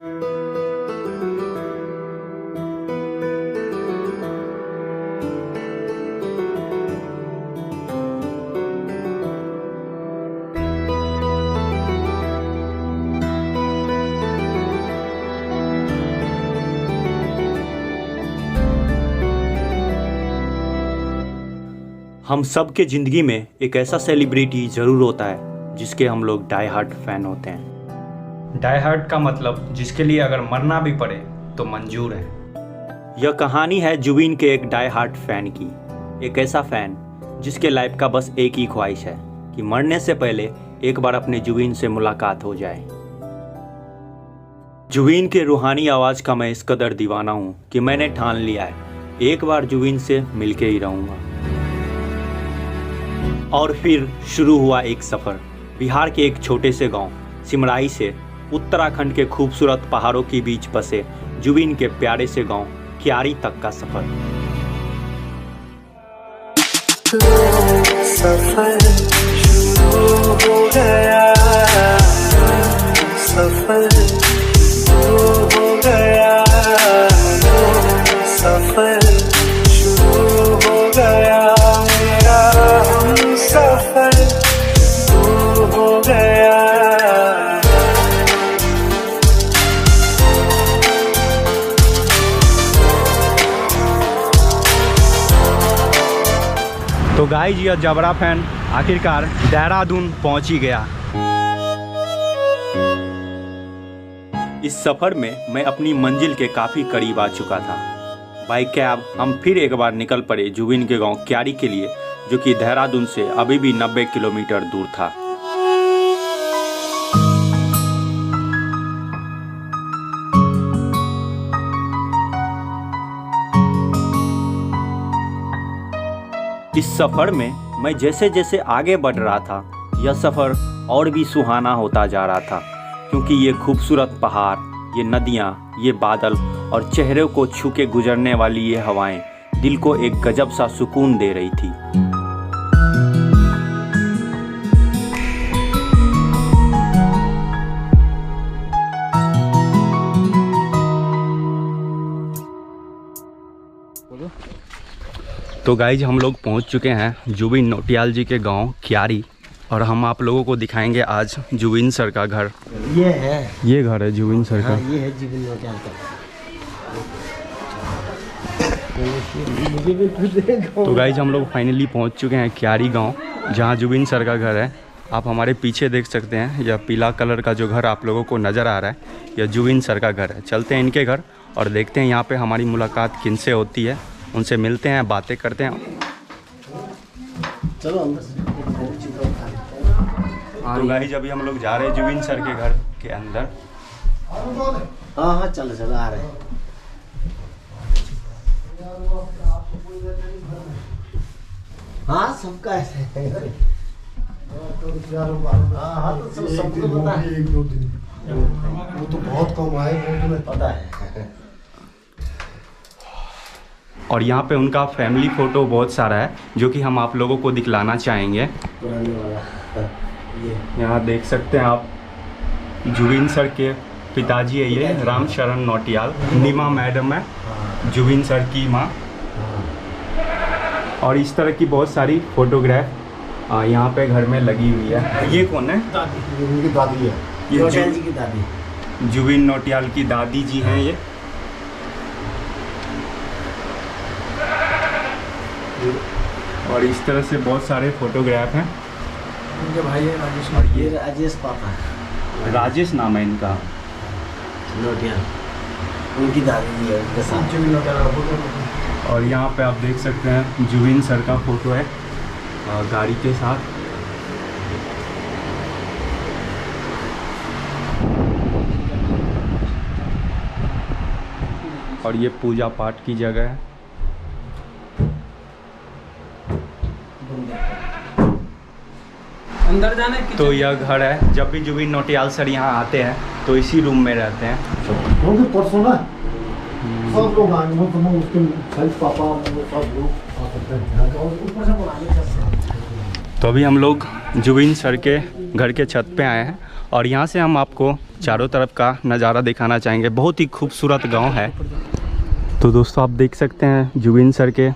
हम सब के ज़िंदगी में एक ऐसा सेलिब्रिटी ज़रूर होता है जिसके हम लोग डाई हार्ट फैन होते हैं। डाई हार्ट का मतलब जिसके लिए अगर मरना भी पड़े तो मंजूर है। यह कहानी है जुबिन के एक डाई हार्ट फैन की। एक ऐसा फैन जिसके लाइफ का बस एक ही ख्वाहिश है कि मरने से पहले एक बार अपने जुबिन से मुलाकात हो जाए। जुबिन के रूहानी आवाज़ का मैं इस कदर दीवाना हूँ कि मैंने ठान लिया है एक बार जुबिन से मिलके ही रहूँगा। और फिर शुरू हुआ एक सफ़र। बिहार के एक छोटे से गांव सिमराई से उत्तराखंड के खूबसूरत पहाड़ों के बीच बसे जुबिन के प्यारे से गांव क्यारी तक का सफ़र। सफर शुरू हो गया, सफर शुरू हो गया, सफर शुरू हो गया, मेरा हम सफर शुरू हो गया। तो गाइस यह जबरा फैन आखिरकार देहरादून पहुंच ही गया। इस सफ़र में मैं अपनी मंजिल के काफ़ी करीब आ चुका था। बाई कैब हम फिर एक बार निकल पड़े जुबिन के गांव क्यारी के लिए, जो कि देहरादून से अभी भी 90 किलोमीटर दूर था। इस सफ़र में मैं जैसे जैसे आगे बढ़ रहा था यह सफ़र और भी सुहाना होता जा रहा था, क्योंकि ये खूबसूरत पहाड़, ये नदियाँ, ये बादल और चेहरे को छू के गुजरने वाली ये हवाएं दिल को एक गजब सा सुकून दे रही थी। तो गाइज हम लोग पहुंच चुके हैं जुबिन नौटियाल जी के गांव क्यारी, और हम आप लोगों को दिखाएंगे आज जुबिन सर का घर। ये घर है जुबिन सर का। ये है जुबिन नौटियाल का। तो गाइज हम लोग फाइनली पहुंच चुके हैं क्यारी गांव, जहां जुबिन सर का घर है। आप हमारे पीछे देख सकते हैं यह पीला कलर का जो घर आप लोगों को नज़र आ रहा है, यह जुबिन सर का घर है। चलते हैं इनके घर और देखते हैं यहाँ पे हमारी मुलाकात किनसे होती है, उनसे मिलते हैं, बातें करते हैं। चलो अंदर से। तो गाइज अभी हम लोग जा रहे हैं जुबिन सर के घर के अंदर। हाँ हाँ चलो चलो आ रहे हैं। हाँ सबका ऐसे है। हाँ तो सबको पता है। एक दो दिन वो तो बहुत कम आए, वो तुम्हें पता है। और यहाँ पे उनका फैमिली फ़ोटो बहुत सारा है जो कि हम आप लोगों को दिखलाना चाहेंगे। पुराने वाला ये यहाँ देख सकते हैं आप, जुबिन सर के पिताजी है ये रामशरण नौटियाल, नीमा मैडम है जुबिन सर की माँ, और इस तरह की बहुत सारी फोटोग्राफ यहाँ पे घर में लगी हुई है। ये कौन है? ये उनकी दादी है। ये नौटियाल जी की दादी। जुबिन नौटियाल की दादी जी हैं ये। और इस तरह से बहुत सारे फोटोग्राफ हैं। उनके भाई है राजेश। और ये राजेश पापा है। राजेश नाम है इनका। नौटियाल उनकी दादी है, उनके साथ जुबिन नौटियाल। और यहाँ पे आप देख सकते हैं जुबिन सर का फोटो है गाड़ी के साथ। और ये पूजा पाठ की जगह है। अंदर जाने की तो यह घर है। जब भी जुबिन नौटियाल सर यहाँ आते हैं तो इसी रूम में रहते हैं। उनके परसों ना सब लोग आएंगे, वो तुम उसके साइड पापा वो सब लोग आ सकते हैं। और ऊपर से बुलाने। तो अभी हम लोग जुबिन सर के घर के छत पे आए हैं, और यहाँ से हम आपको चारों तरफ का नज़ारा दिखाना चाहेंगे। बहुत ही खूबसूरत गांव है। तो दोस्तों आप देख सकते हैं जुबिन सर के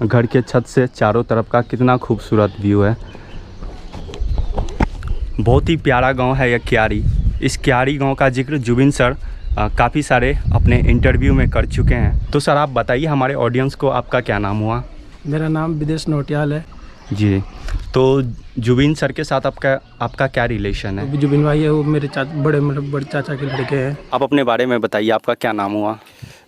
घर के छत से चारों तरफ का कितना खूबसूरत व्यू है। बहुत ही प्यारा गांव है यह क्यारी। इस क्यारी गांव का जिक्र जुबिन सर काफ़ी सारे अपने इंटरव्यू में कर चुके हैं। तो सर आप बताइए हमारे ऑडियंस को, आपका क्या नाम हुआ? मेरा नाम विदेश नोटियाल है। जी, तो जुबिन सर के साथ आपका क्या रिलेशन है? जुबिन भाई है, वो मेरे बड़े चाचा के लड़के हैं। आप अपने बारे में बताइए, आपका क्या नाम हुआ?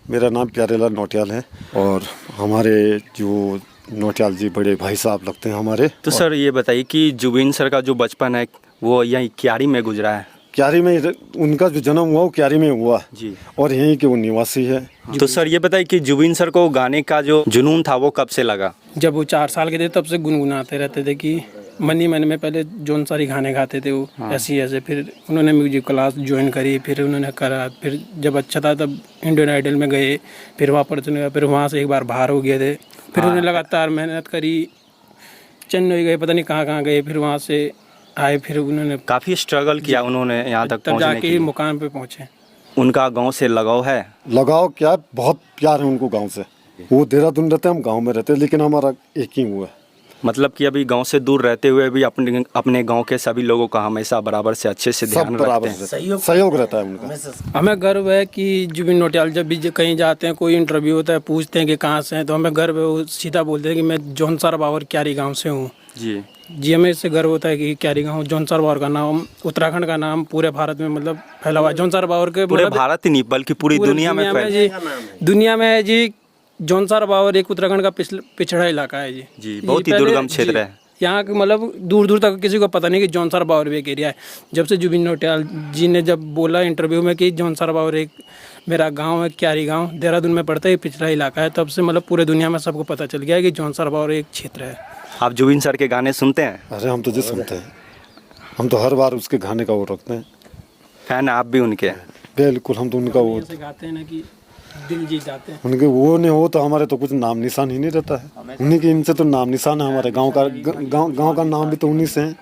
मेरा नाम प्यारेलाल नोटियाल है और हमारे जो नोटियाल जी बड़े भाई साहब लगते हैं हमारे। तो सर ये बताइए कि जुबिन सर का जो बचपन है वो यहीं क्यारी में गुजरा है? क्यारी में उनका जो जन्म हुआ वो क्यारी में हुआ जी, और यहीं के वो निवासी है। तो सर ये बताइए कि जुबिन सर को गाने का जो जुनून था वो कब से लगा? जब वो 4 साल के थे तब से गुनगुनाते रहते थे कि मन ही मन में पहले जौन सारी गाने गाते थे वो। ऐसे फिर उन्होंने म्यूजिक क्लास ज्वाइन करी, फिर उन्होंने करा, फिर जब अच्छा था तब इंडियन आइडल में गए, फिर वहाँ पर चुने, फिर वहाँ से एक बार बाहर हो गए थे, फिर उन्होंने लगातार मेहनत करी, चेन्नई गए, पता नहीं कहाँ गए, फिर वहाँ से आए, फिर उन्होंने काफ़ी स्ट्रगल किया उन्होंने यहाँ तक तब पहुँचने जाके के ही लिए। मुकाम पे पहुँचे। उनका गांव से लगाव है? लगाव क्या, बहुत प्यार है उनको गांव से। वो देहरादून रहते हैं, हम गांव में रहते हैं, लेकिन हमारा एक ही हुआ है। मतलब कि अभी गांव से दूर रहते हुए भी अपने गांव के सभी लोगों का हमेशा बराबर से अच्छे से सब ध्यान बराबर रखते हैं। सहयोग रहता है उनका। हमें गर्व है कि जुबिन नौटियाल जब भी कहीं जाते हैं, कोई इंटरव्यू होता है, पूछते हैं कि कहाँ से हैं, तो हमें गर्व है, वो सीधा बोलते हैं कि मैं जौनसार बावर क्यारी गांव से हूँ। जी, हमें इससे गर्व होता है कि क्यारी गांव, जौनसार बावर का नाम, उत्तराखंड का नाम पूरे भारत में मतलब फैला हुआ है। जौनसार बावर के पूरे भारत ही नहीं बल्कि पूरी दुनिया में जी, दुनिया में है जी। जौनसार बावर एक उत्तराखंड का पिछड़ा इलाका है जी। जी, बहुत ही दुर्गम क्षेत्र है। यहाँ के मतलब दूर दूर तक किसी को पता नहीं कि जौनसार बावर भी एक एरिया है। जब से जुबिन नौटियाल जी ने जब बोला इंटरव्यू में कि जौनसार बावर एक मेरा गांव है, क्यारी गांव देहरादून में पड़ता है, पिछड़ा इलाका है, तब से मतलब पूरे दुनिया में सबको पता चल गया है कि जौनसार बावर एक क्षेत्र है। आप जुबिन सर के गाने सुनते हैं? अरे हम तो जी सुनते हैं, हम तो हर बार उसके गाने का वो रखते हैं। फैन आप भी उनके? बिल्कुल, हम तो उनका वो गाते हैं ना कि दिल जीत जाते हैं। उनके वो नहीं हो तो हमारे तो कुछ नाम निशान ही नहीं रहता है। उन्हीं के इनसे तो नाम निशान है हमारे गांव का। गांव का नाम भी तो उन्हीं से है।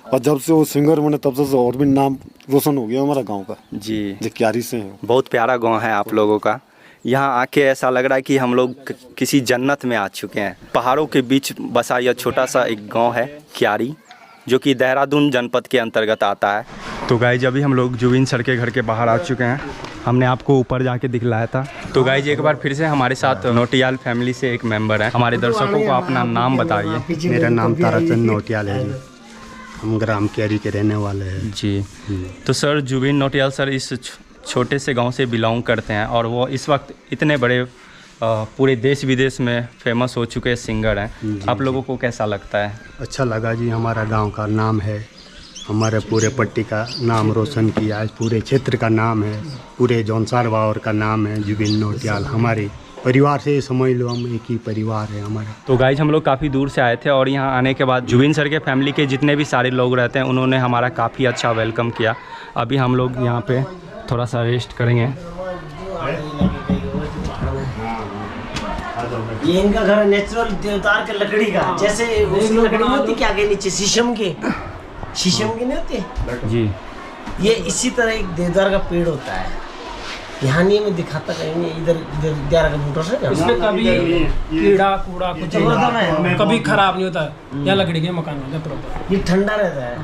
और जब से वो सिंगर बने तब से और भी नाम रोशन हो गया हमारा गांव का। जी, क्यारी से है। बहुत प्यारा गांव है आप लोगों का। यहाँ आके ऐसा लग रहा है कि हम लोग किसी जन्नत में आ चुके हैं। पहाड़ों के बीच बसा यह छोटा सा एक गांव है क्यारी, जो कि देहरादून जनपद के अंतर्गत आता है। तो गाइज अभी हम लोग जुबिन सर के घर के बाहर आ चुके हैं। हमने आपको ऊपर जाके दिखलाया था। तो गाइज एक बार फिर से हमारे साथ नौटियाल फैमिली से एक मेंबर है। हमारे दर्शकों को अपना नाम बताइए। मेरा नाम ताराचंद नौटियाल है जी। हम ग्राम क्यारी के रहने वाले हैं जी। तो सर जुबिन नौटियाल सर इस छोटे से गांव से बिलोंग करते हैं और वो इस वक्त इतने बड़े पूरे देश विदेश में फेमस हो चुके सिंगर हैं। आप लोगों को कैसा लगता है? अच्छा लगा जी। हमारा गांव का नाम है, हमारे पूरे पट्टी का नाम रोशन किया है, पूरे क्षेत्र का नाम है, पूरे जौनसार बावर का नाम है जुबिन नौटियाल। हमारे परिवार से समझ लो हम एक ही परिवार है हमारा। तो गाइज हम लोग काफ़ी दूर से आए थे और यहाँ आने के बाद जुबिन सर के फैमिली के जितने भी सारे लोग रहते हैं उन्होंने हमारा काफ़ी अच्छा वेलकम किया। अभी हम लोग यहाँ पे थोड़ा सा रेस्ट करेंगे। ये इनका घर है नेचुरल देवदार के लकड़ी का, जैसे उसकी लकड़ी नहीं होती क्या के नीचे शीशम की नहीं होती जी। ये इसी तरह एक देवदार का पेड़ होता है। यहाँ नहीं मैं दिखाता कहीं नहीं, इधर देवदार का बूटा से इसमें कभी कीड़ा कूड़ा कुछ कभी खराब नहीं होता। यहाँ लकड़ी के मकान होता है प्रॉपर। ये ठंडा रहता है।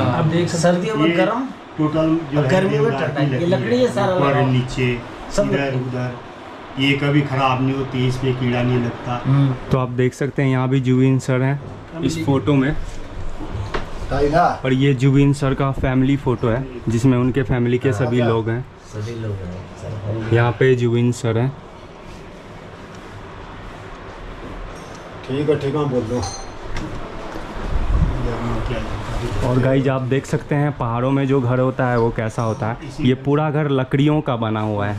आप देख सर्दियों में गर्म, टोटल गर्मी में ठंडा। ये लकड़ी है सारा ऊपर नीचे सब इधर उधर, ये कभी खराब नहीं होती, इस पे कीड़ा नहीं लगता। तो आप देख सकते हैं यहाँ भी जुबिन सर हैं इस फोटो में, और ये जुबिन सर का फैमिली फ़ोटो है जिसमें उनके फैमिली के सभी लोग हैं। सभी लोग हैं यहाँ पे जुबिन सर हैं। ठीक है बोल दो। और गाइज आप देख सकते हैं पहाड़ों में जो घर होता है वो कैसा होता है। ये पूरा घर लकड़ियों का बना हुआ है।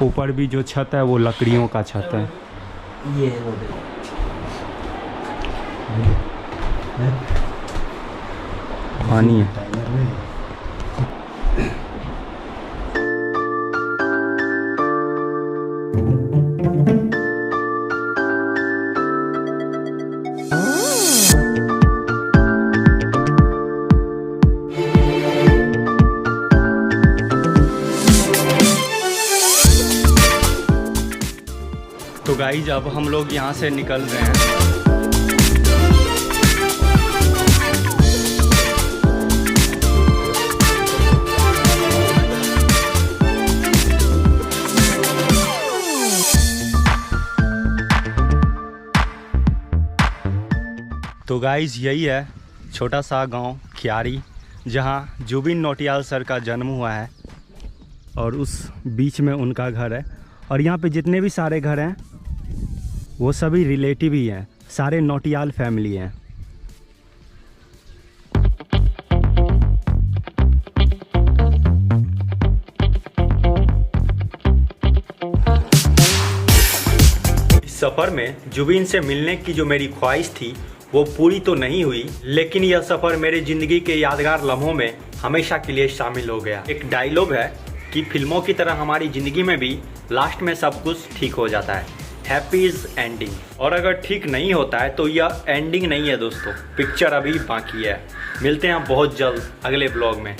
ऊपर भी जो छत है वो लकड़ियों का छत है। ये है वो देखो। पानी है। गाइज अब हम लोग यहाँ से निकल रहे हैं। तो गाइज यही है छोटा सा गांव खियारी, जहां जुबिन नौटियाल सर का जन्म हुआ है और उस बीच में उनका घर है। और यहाँ पे जितने भी सारे घर हैं वो सभी रिलेटिव ही हैं, सारे नौटियाल फैमिली हैं। इस सफ़र में जुबिन से मिलने की जो मेरी ख्वाहिश थी वो पूरी तो नहीं हुई, लेकिन यह सफ़र मेरी ज़िंदगी के यादगार लम्हों में हमेशा के लिए शामिल हो गया। एक डायलॉग है कि फिल्मों की तरह हमारी ज़िंदगी में भी लास्ट में सब कुछ ठीक हो जाता है, हैप्पी इज़ एंडिंग। और अगर ठीक नहीं होता है तो यह एंडिंग नहीं है दोस्तों, पिक्चर अभी बाकी है। मिलते हैं बहुत जल्द अगले ब्लॉग में।